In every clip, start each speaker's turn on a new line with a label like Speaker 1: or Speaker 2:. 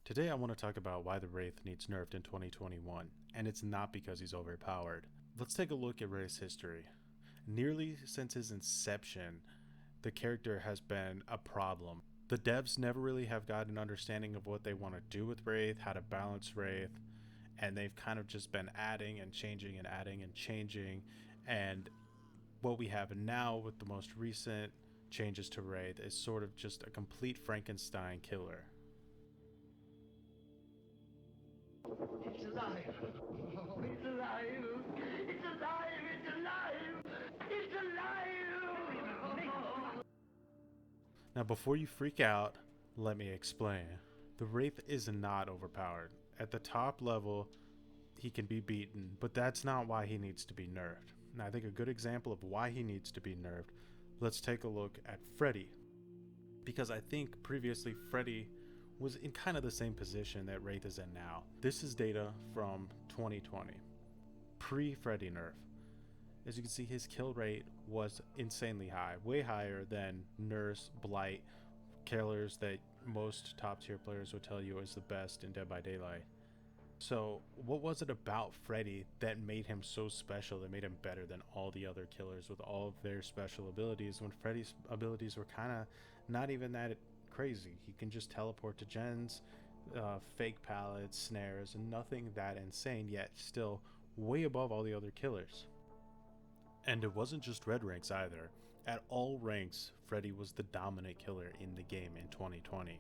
Speaker 1: Today I want to talk about why the Wraith needs nerfed in 2021, and it's not because he's overpowered. Let's take a look at Wraith's history. Nearly since his inception, the character has been a problem. The devs never really have got an understanding of what they want to do with Wraith, how to balance Wraith, and they've kind of just been adding and changing and adding and changing, and what we have now with the most recent changes to Wraith is sort of just a complete Frankenstein killer.
Speaker 2: It's alive. Oh, it's alive. It's alive. It's alive. It's alive.
Speaker 1: Now, before you freak out, let me explain. The Wraith is not overpowered. At the top level, he can be beaten, but that's not why he needs to be nerfed. Now, I think a good example of why he needs to be nerfed, let's take a look at Freddy. Because I think previously Freddy was in kind of the same position that Wraith is in now. This is data from 2020, pre-Freddy nerf. As you can see, his kill rate was insanely high, way higher than Nurse, Blight, killers that most top tier players would tell you is the best in Dead by Daylight. So what was it about Freddy that made him so special, that made him better than all the other killers with all of their special abilities, when Freddy's abilities were kind of not even that crazy? He can just teleport to gens, fake pallets, snares, and nothing that insane, yet still way above all the other killers. And it wasn't just red ranks either. At all ranks, Freddy was the dominant killer in the game in 2020.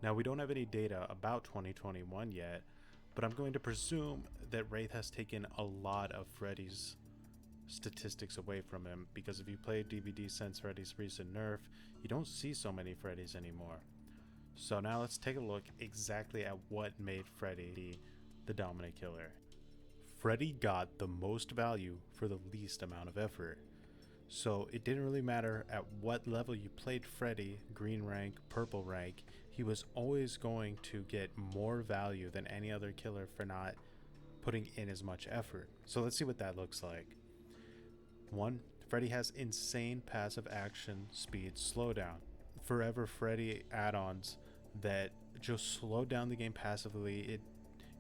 Speaker 1: Now, we don't have any data about 2021 yet, but I'm going to presume that Wraith has taken a lot of Freddy's statistics away from him, because if you played DBD since Freddy's recent nerf, you don't see so many Freddys anymore. So now let's take a look exactly at what made Freddy the dominant killer. Freddy got the most value for the least amount of effort. So it didn't really matter at what level you played Freddy, green rank, purple rank, he was always going to get more value than any other killer for not putting in as much effort. So let's see what that looks like. 1. Freddy has insane passive action speed slowdown. Forever Freddy add-ons that just slowed down the game passively.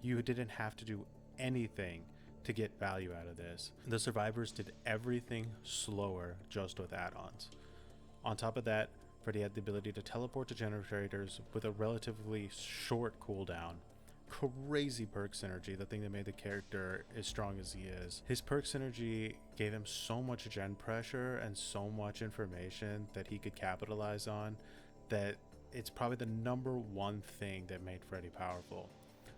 Speaker 1: You didn't have to do anything to get value out of this. The survivors did everything slower just with add-ons. On top of that, Freddy had the ability to teleport to generators with a relatively short cooldown. Crazy perk synergy, the thing that made the character as strong as he is. His perk synergy gave him so much gen pressure and so much information that he could capitalize on, that it's probably the number one thing that made Freddy powerful.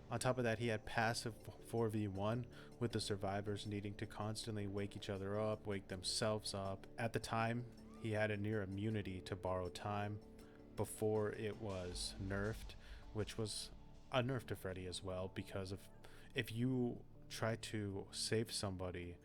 Speaker 1: On top of that, he had passive 4v1 with the survivors needing to constantly wake each other up, wake themselves up. At the time, he had a near immunity to borrowed time before it was nerfed, which was a nerf to Freddy as well, because if you try to save somebody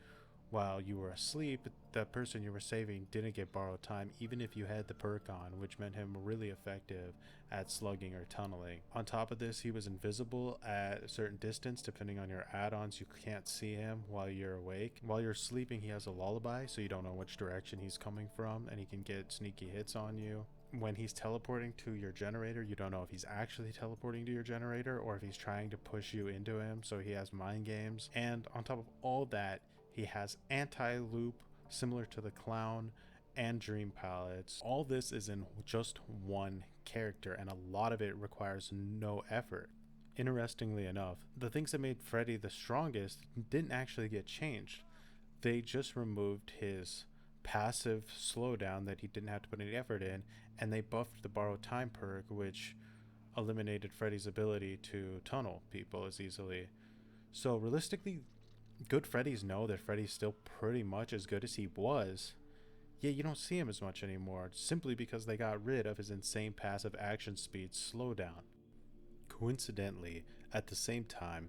Speaker 1: while you were asleep, that person you were saving didn't get borrowed time, even if you had the perk on, which made him really effective at slugging or tunneling. On top of this, he was invisible at a certain distance. Depending on your add-ons, you can't see him while you're awake. While you're sleeping, he has a lullaby, so you don't know which direction he's coming from, and he can get sneaky hits on you. When he's teleporting to your generator, you don't know if he's actually teleporting to your generator or if he's trying to push you into him, so he has mind games. And on top of all that, he has anti-loop, similar to the clown, and dream palettes. All this is in just one character, and a lot of it requires no effort. Interestingly enough, the things that made Freddy the strongest didn't actually get changed. They just removed his passive slowdown that he didn't have to put any effort in, and they buffed the borrowed time perk, which eliminated Freddy's ability to tunnel people as easily. So realistically, good Freddys know that Freddy's still pretty much as good as he was, yet you don't see him as much anymore, simply because they got rid of his insane passive action speed slowdown. Coincidentally, at the same time,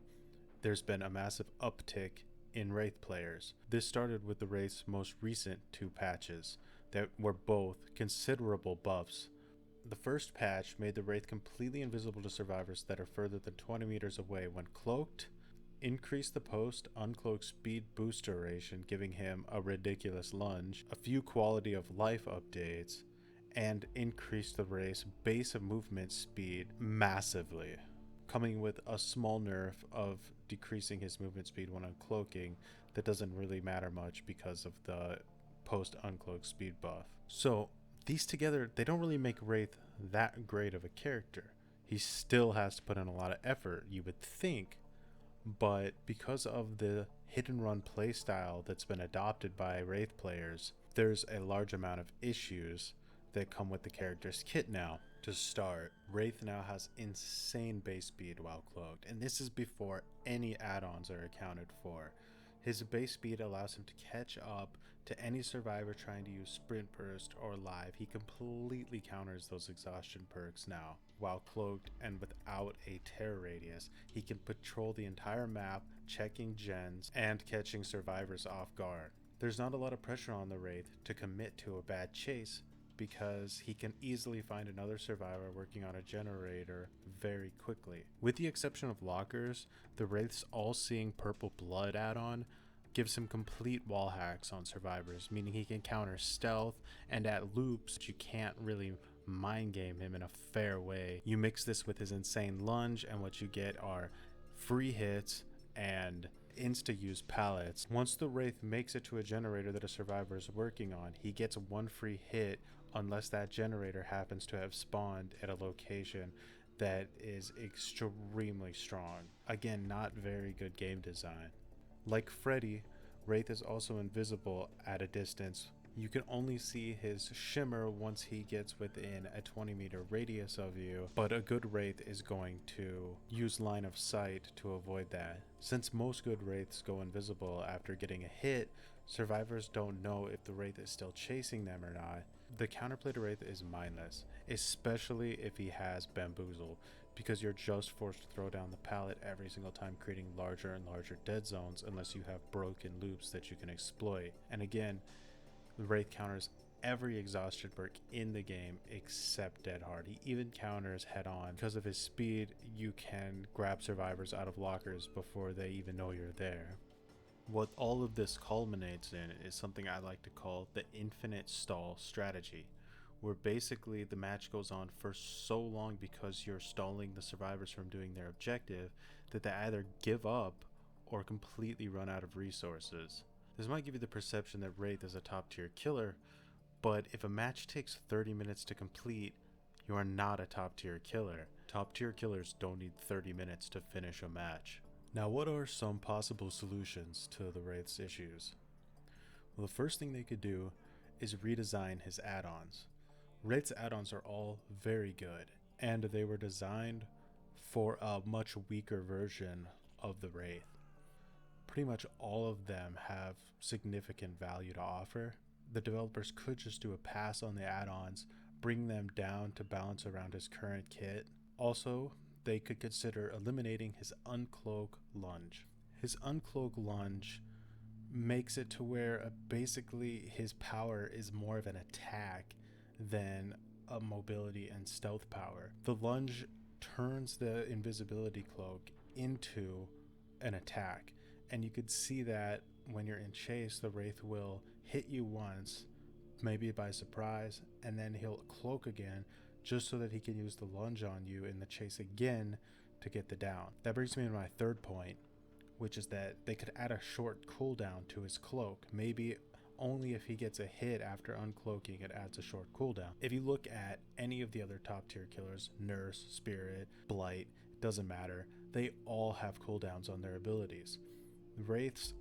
Speaker 1: there's been a massive uptick in Wraith players. This started with the Wraith's most recent 2 patches that were both considerable buffs. The first patch made the Wraith completely invisible to survivors that are further than 20 meters away when cloaked, increased the post uncloaked speed boost duration, giving him a ridiculous lunge, a few quality of life updates, and increased the Wraith's base of movement speed massively. coming with a small nerf of decreasing his movement speed when uncloaking that doesn't really matter much because of the post-uncloak speed buff. So these together, they don't really make Wraith that great of a character. He still has to put in a lot of effort, you would think, but because of the hit and run playstyle that's been adopted by Wraith players, there's a large amount of issues that come with the character's kit now. To start, Wraith now has insane base speed while cloaked, and this is before any add-ons are accounted for. His base speed allows him to catch up to any survivor trying to use Sprint Burst or Live. He completely counters those exhaustion perks now. While cloaked and without a terror radius, he can patrol the entire map, checking gens and catching survivors off guard. There's not a lot of pressure on the Wraith to commit to a bad chase because he can easily find another survivor working on a generator very quickly. With the exception of lockers, the Wraith's all-seeing purple blood add-on gives him complete wall hacks on survivors, meaning he can counter stealth and at loops you can't really mind game him in a fair way. You mix this with his insane lunge and what you get are free hits and insta-use pallets. Once the Wraith makes it to a generator that a survivor is working on, he gets one free hit unless that generator happens to have spawned at a location that is extremely strong. Again, not very good game design. Like Freddy, Wraith is also invisible at a distance. You can only see his shimmer once he gets within a 20-meter radius of you, but a good Wraith is going to use line of sight to avoid that. Since most good Wraiths go invisible after getting a hit, survivors don't know if the Wraith is still chasing them or not. The counterplay to Wraith is mindless, especially if he has Bamboozle, because you're just forced to throw down the pallet every single time, creating larger and larger dead zones unless you have broken loops that you can exploit. And again, the Wraith counters every exhaustion perk in the game except Dead Hard. He even counters head on. Because of his speed, you can grab survivors out of lockers before they even know you're there. What all of this culminates in is something I like to call the infinite stall strategy, where basically the match goes on for so long because you're stalling the survivors from doing their objective that they either give up or completely run out of resources. This might give you the perception that Wraith is a top tier killer, but if a match takes 30 minutes to complete, you are not a top tier killer. Top tier killers don't need 30 minutes to finish a match. Now, what are some possible solutions to the Wraith's issues? Well, the first thing they could do is redesign his add-ons. Wraith's add-ons are all very good, and they were designed for a much weaker version of the Wraith. Pretty much all of them have significant value to offer. The developers could just do a pass on the add-ons, bring them down to balance around his current kit. Also, they could consider eliminating his uncloak lunge. His uncloak lunge makes it to where basically his power is more of an attack than a mobility and stealth power. The lunge turns the invisibility cloak into an attack, and you could see that when you're in chase, the Wraith will hit you once, maybe by surprise, and then he'll cloak again just so that he can use the lunge on you in the chase again to get the down. That brings me to my third point, which is that they could add a short cooldown to his cloak. Maybe only if he gets a hit after uncloaking it adds a short cooldown. If you look at any of the other top tier killers, Nurse, Spirit, Blight, doesn't matter, they all have cooldowns on their abilities. Wraith's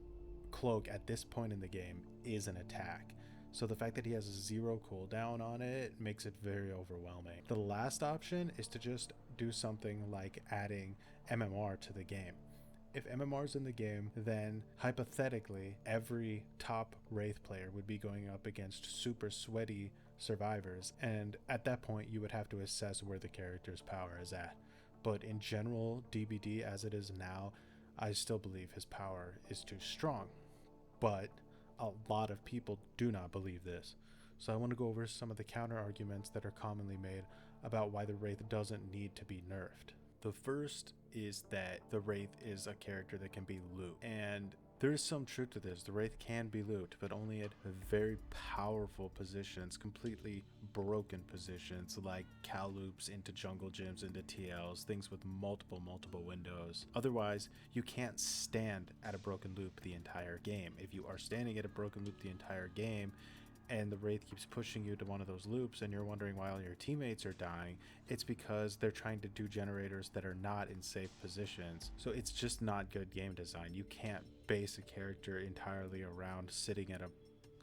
Speaker 1: cloak at this point in the game is an attack, so the fact that he has a 0 cooldown on it makes it very overwhelming. The last option is to just do something like adding MMR to the game. If MMR is in the game, then hypothetically every top Wraith player would be going up against super sweaty survivors, and at that point you would have to assess where the character's power is at. But in general, DBD as it is now, I still believe his power is too strong. But a lot of people do not believe this. So I want to go over some of the counter arguments that are commonly made about why the Wraith doesn't need to be nerfed. The first is that the Wraith is a character that can be looped, and there's some truth to this. The Wraith can be looped, but only at very powerful positions, completely broken positions like cal loops into jungle gyms, into TLs, things with multiple windows. Otherwise, you can't stand at a broken loop the entire game. If you are standing at a broken loop the entire game, and the Wraith keeps pushing you to one of those loops and you're wondering why all your teammates are dying, it's because they're trying to do generators that are not in safe positions. So it's just not good game design. You can't base a character entirely around sitting at a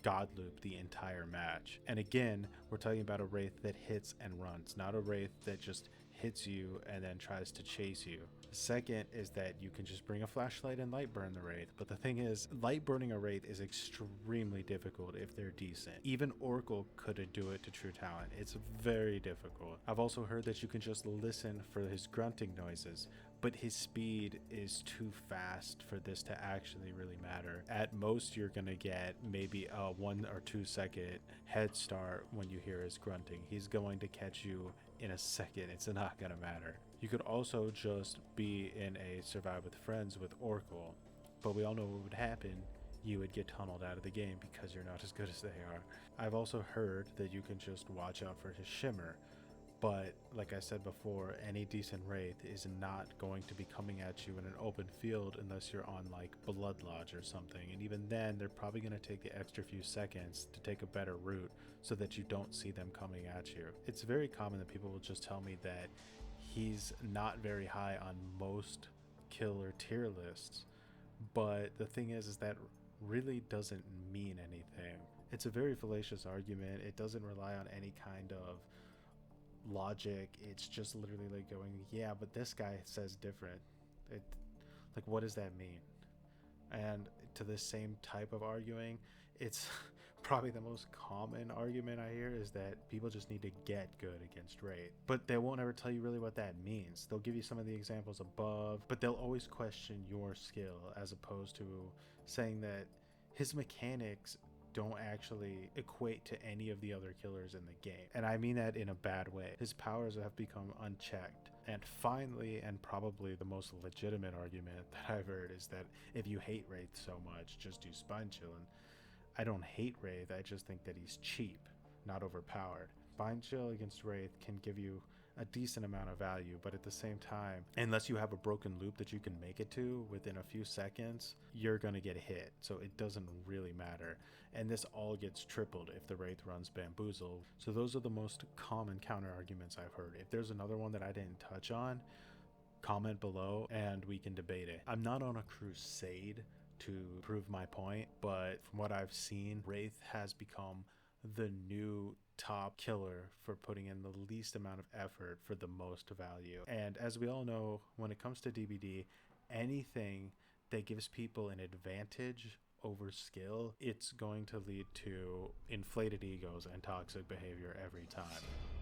Speaker 1: god loop the entire match. And again, we're talking about a Wraith that hits and runs, not a Wraith that just hits you and then tries to chase you. The second is that you can just bring a flashlight and light burn the Wraith, but the thing is, light burning a Wraith is extremely difficult if they're decent. Even Oracle couldn't do it to true talent. It's very difficult. I've also heard that you can just listen for his grunting noises, but his speed is too fast for this to actually really matter. At most, you're gonna get maybe a 1 or 2 second head start when you hear his grunting. He's going to catch you in a second. It's not gonna matter. You could also just be in a survive with friends with Oracle, but we all know what would happen. You would get tunneled out of the game because you're not as good as they are. I've also heard that you can just watch out for his shimmer, but like I said before, any decent Wraith is not going to be coming at you in an open field unless you're on like Blood Lodge or something, and even then they're probably going to take the extra few seconds to take a better route so that you don't see them coming at you. It's very common that people will just tell me that he's not very high on most killer tier lists, but the thing is that really doesn't mean anything. It's a very fallacious argument. It doesn't rely on any kind of logic. It's just literally like going, yeah, but this guy says different. Like, what does that mean? And to the same type of arguing, it's probably the most common argument I hear is that people just need to get good against Wraith, but they won't ever tell you really what that means. They'll give you some of the examples above, but they'll always question your skill as opposed to saying that his mechanics don't actually equate to any of the other killers in the game. And I mean that in a bad way. His powers have become unchecked. And finally, and probably the most legitimate argument that I've heard, is that if you hate Wraith so much, just do Spine Chillin'. I don't hate Wraith, I just think that he's cheap, not overpowered. Spine Chill against Wraith can give you a decent amount of value, but at the same time, unless you have a broken loop that you can make it to within a few seconds, you're gonna get hit, so it doesn't really matter. And this all gets tripled if the Wraith runs Bamboozle. So those are the most common counter arguments I've heard. If there's another one that I didn't touch on, comment below and we can debate it. I'm not on a crusade to prove my point, but from what I've seen, Wraith has become the new top killer for putting in the least amount of effort for the most value. And as we all know, when it comes to DBD, anything that gives people an advantage over skill, it's going to lead to inflated egos and toxic behavior every time.